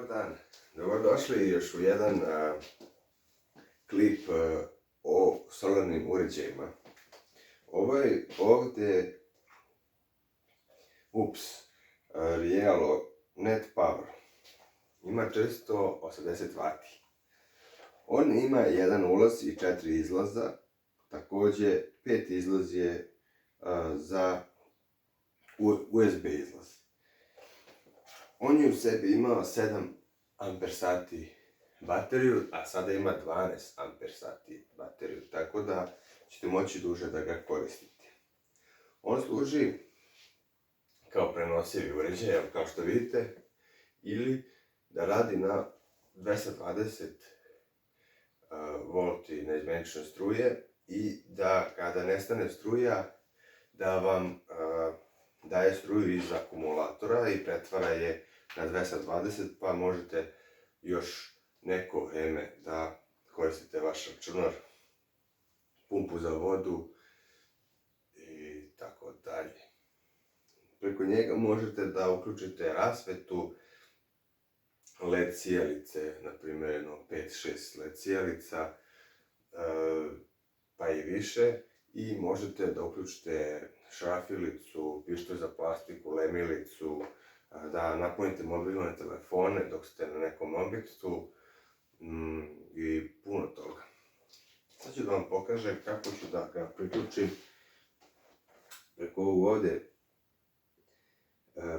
Dobar dan, dobrodošli još u jedan klip o solarnim uređajima. Ovdje Rielo Net Power ima 480 W. On ima jedan ulaz i 4 izlaza, također 5 izlaz je za USB izlaz. On je u sebi imao 7 amper sati bateriju, a sada ima 12 amper sati bateriju, tako da ćete moći duže da ga koristite. On služi kao prenosivi uređaj, kao što vidite, ili da radi na 220 volti neizmenične struje i da kada nestane struja, da vam daje struju iz akumulatora i pretvara je na 220, pa možete još neko vreme da koristite vaš računar, pumpu za vodu i tako dalje. Preko njega možete da uključite rasvetu, LED sijalice, na primjer 5-6 LED sijalica, pa i više, i možete da uključite šrafilicu, pištolj za plastiku, lemilicu, da napunite mobilne telefone dok ste na nekom objektu i puno toga. Sad ću da vam pokažem kako ću da ga priključim preko ovog ovdje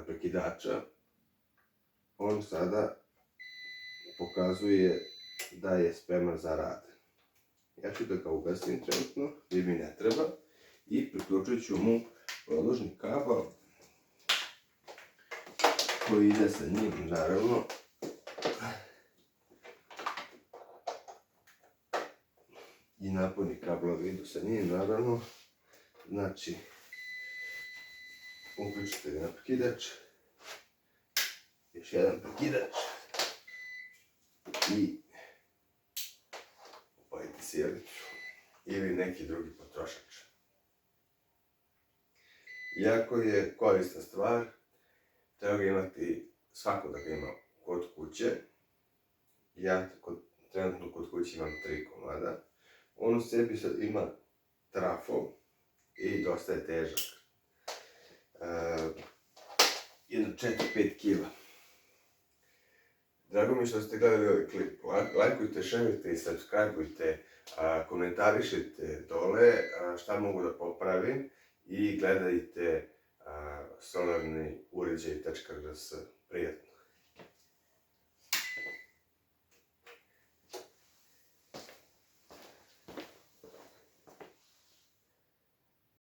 prekidača. On sada pokazuje da je spreman za rad. Ja ću da ga ugasim trenutno, jer mi ne treba, i priključit ću mu podložni kabel koji ide sa njim, naravno. I naponi kablovi idu sa njim, naravno. Znači, uključite ga na prekidač, još jedan prekidač i upalite sijalicu ili neki drugi potrošač. Iako je korisna stvar, treba ga imati, svako da ga ima kod kuće. Ja trenutno kod kuće imam 3 komada. On u sebi sad ima trafo i dosta je težak. Jedno 4-5 kg. Drago mi što ste gledali ovaj klip. Lajkujte, šerujte i subscribeujte, komentarišite dole šta mogu da popravim i gledajte solarni uređaj.rs. Prijatno.